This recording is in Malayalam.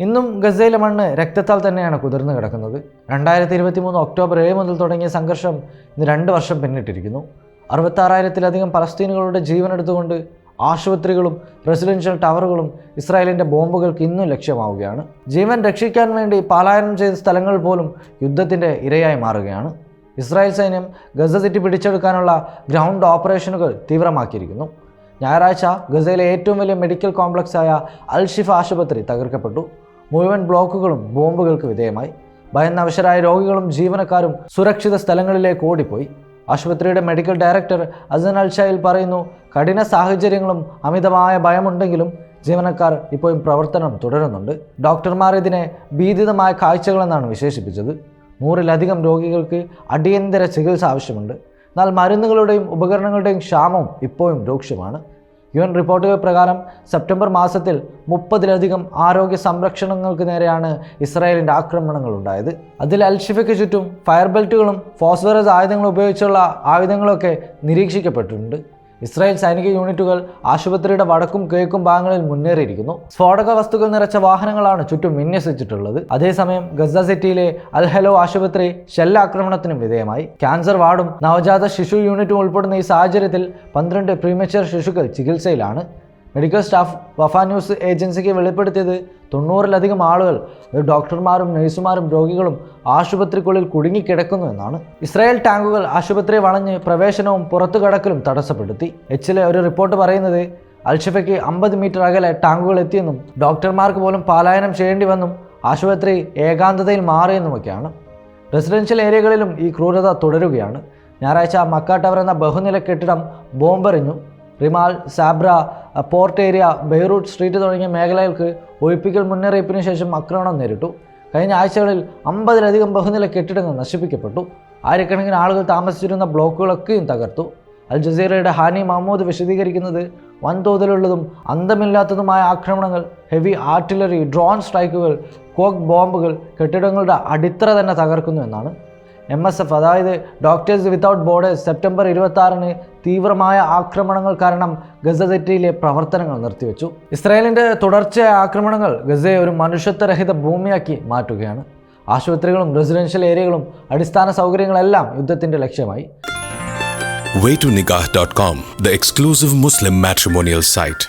ഇന്നും ഗസയിലെ മണ്ണ് രക്തത്താൽ തന്നെയാണ് കുതിർന്നു കിടക്കുന്നത്. 2023 ഒക്ടോബർ 7 മുതൽ തുടങ്ങിയ സംഘർഷം ഇന്ന് 2 വർഷം പിന്നിട്ടിരിക്കുന്നു. 66,000-ലധികം പലസ്തീനുകളുടെ ജീവനെടുത്തുകൊണ്ട് ആശുപത്രികളും റെസിഡൻഷ്യൽ ടവറുകളും ഇസ്രായേലിൻ്റെ ബോംബുകൾക്ക് ഇന്നും ലക്ഷ്യമാവുകയാണ്. ജീവൻ രക്ഷിക്കാൻ വേണ്ടി പലായനം ചെയ്ത സ്ഥലങ്ങൾ പോലും യുദ്ധത്തിൻ്റെ ഇരയായി മാറുകയാണ്. ഇസ്രായേൽ സൈന്യം ഗസ സിറ്റി പിടിച്ചെടുക്കാനുള്ള ഗ്രൗണ്ട് ഓപ്പറേഷനുകൾ തീവ്രമാക്കിയിരിക്കുന്നു. ഞായറാഴ്ച ഗസയിലെ ഏറ്റവും വലിയ മെഡിക്കൽ കോംപ്ലക്സായ അൽ ഷിഫ ആശുപത്രി തകർക്കപ്പെട്ടു. മുഴുവൻ ബ്ലോക്കുകളും ബോംബുകൾക്ക് വിധേയമായി. ഭയന്നവശരായ രോഗികളും ജീവനക്കാരും സുരക്ഷിത സ്ഥലങ്ങളിലേക്ക് ഓടിപ്പോയി. ആശുപത്രിയുടെ മെഡിക്കൽ ഡയറക്ടർ അസൻ അൽ ഷൈൽ പറയുന്നു, കഠിന സാഹചര്യങ്ങളും അമിതമായ ഭയമുണ്ടെങ്കിലും ജീവനക്കാർ ഇപ്പോഴും പ്രവർത്തനം തുടരുന്നുണ്ട്. ഡോക്ടർമാർ ഇതിനെ ഭീതിതമായ കാഴ്ചകളെന്നാണ് വിശേഷിപ്പിച്ചത്. 100-ലധികം രോഗികൾക്ക് അടിയന്തര ചികിത്സ ആവശ്യമുണ്ട്. എന്നാൽ മരുന്നുകളുടെയും ഉപകരണങ്ങളുടെയും ക്ഷാമം ഇപ്പോഴും രൂക്ഷമാണ്. UN റിപ്പോർട്ടുകൾ പ്രകാരം സെപ്റ്റംബർ മാസത്തിൽ 30-ലധികം ആരോഗ്യ സംരക്ഷണങ്ങൾക്ക് നേരെയാണ് ഇസ്രായേലിൻ്റെ ആക്രമണങ്ങൾ ഉണ്ടായത്. അതിൽ അൽ ഷിഫയ്ക്ക് ചുറ്റും ഫയർ ബെൽറ്റുകളും ഫോസ്ഫറസ് ആയുധങ്ങളും ഉപയോഗിച്ചുള്ള ആയുധങ്ങളൊക്കെ നിരീക്ഷിക്കപ്പെട്ടിട്ടുണ്ട്. ഇസ്രായേൽ സൈനിക യൂണിറ്റുകൾ ആശുപത്രിയുടെ വടക്കും കിഴക്കും ഭാഗങ്ങളിൽ മുന്നേറിയിരിക്കുന്നു. സ്ഫോടക വസ്തുക്കൾ നിറച്ച വാഹനങ്ങളാണ് ചുറ്റും വിന്യസിച്ചിട്ടുള്ളത്. അതേസമയം ഗസ സിറ്റിയിലെ അൽ ഹലോ ആശുപത്രി ഷെല്ലാക്രമണത്തിനും വിധേയമായി. ക്യാൻസർ വാർഡും നവജാത ശിശു യൂണിറ്റും ഉൾപ്പെടുന്ന ഈ സാഹചര്യത്തിൽ 12 പ്രീമച്വർ ശിശുക്കൾ ചികിത്സയിലാണ്. മെഡിക്കൽ സ്റ്റാഫ് വഫ ന്യൂസ് ഏജൻസിക്ക് വെളിപ്പെടുത്തിയത് 90-ലധികം ആളുകൾ, ഡോക്ടർമാരും നഴ്സുമാരും രോഗികളും ആശുപത്രിക്കുള്ളിൽ കുടുങ്ങിക്കിടക്കുന്നു എന്നാണ്. ഇസ്രായേൽ ടാങ്കുകൾ ആശുപത്രിയെ വളഞ്ഞ് പ്രവേശനവും പുറത്തു കടക്കലും തടസ്സപ്പെടുത്തി. എച്ചിലെ ഒരു റിപ്പോർട്ട് പറയുന്നത് അൽഷിഫയ്ക്ക് 50 മീറ്റർ അകലെ ടാങ്കുകൾ എത്തിയെന്നും ഡോക്ടർമാർക്ക് പോലും പലായനം ചെയ്യേണ്ടി വന്നും ആശുപത്രി ഏകാന്തതയിൽ മാറിയെന്നുമൊക്കെയാണ്. റെസിഡൻഷ്യൽ ഏരിയകളിലും ഈ ക്രൂരത തുടരുകയാണ്. ഞായറാഴ്ച മക്ക ടവർ എന്ന ബഹുനില കെട്ടിടം ബോംബെറിഞ്ഞു. Rimal, Sabra, port area, Beirut street തുടങ്ങിയ മേഖലകൾക്ക് ഒഴിപ്പിക്കൽ മുന്നറിയിപ്പിന് ശേഷം ആക്രമണം നേരിട്ടു. കഴിഞ്ഞ ആഴ്ചകളിൽ 50-ലധികം ബഹുനില കെട്ടിടങ്ങൾ നശിപ്പിക്കപ്പെട്ടു. ആയിരക്കണക്കിന് ആളുകൾ താമസിച്ചിരുന്ന ബ്ലോക്കുകളൊക്കെയും തകർത്തു. അൽ ജസീറയുടെ ഹാനി മഹമ്മൂദ് വിശദീകരിക്കുന്നത്, വൻതോതിലുള്ളതും അന്തമില്ലാത്തതുമായ ആക്രമണങ്ങൾ, ഹെവി ആർട്ടിലറി, ഡ്രോൺ സ്ട്രൈക്കുകൾ, കോക്ക് ബോംബുകൾ കെട്ടിടങ്ങളുടെ അടിത്തറ തന്നെ തകർക്കുന്നു എന്നാണ്. MSF അതായത് ഡോക്ടേഴ്സ് വിത്തൗട്ട് ബോർഡേഴ്സ് സെപ്റ്റംബർ 26-ന് തീവ്രമായ ആക്രമണങ്ങൾ കാരണം ഗസ സിറ്റിയിലെ പ്രവർത്തനങ്ങൾ നിർത്തിവെച്ചു. ഇസ്രായേലിൻ്റെ തുടർച്ചയായ ആക്രമണങ്ങൾ ഗസയെ ഒരു മനുഷ്യത്വരഹിത ഭൂമിയാക്കി മാറ്റുകയാണ്. ആശുപത്രികളും റെസിഡൻഷ്യൽ ഏരിയകളും അടിസ്ഥാന സൗകര്യങ്ങളെല്ലാം യുദ്ധത്തിൻ്റെ ലക്ഷ്യമായി. Way2Nikah.com, the exclusive Muslim matrimonial site.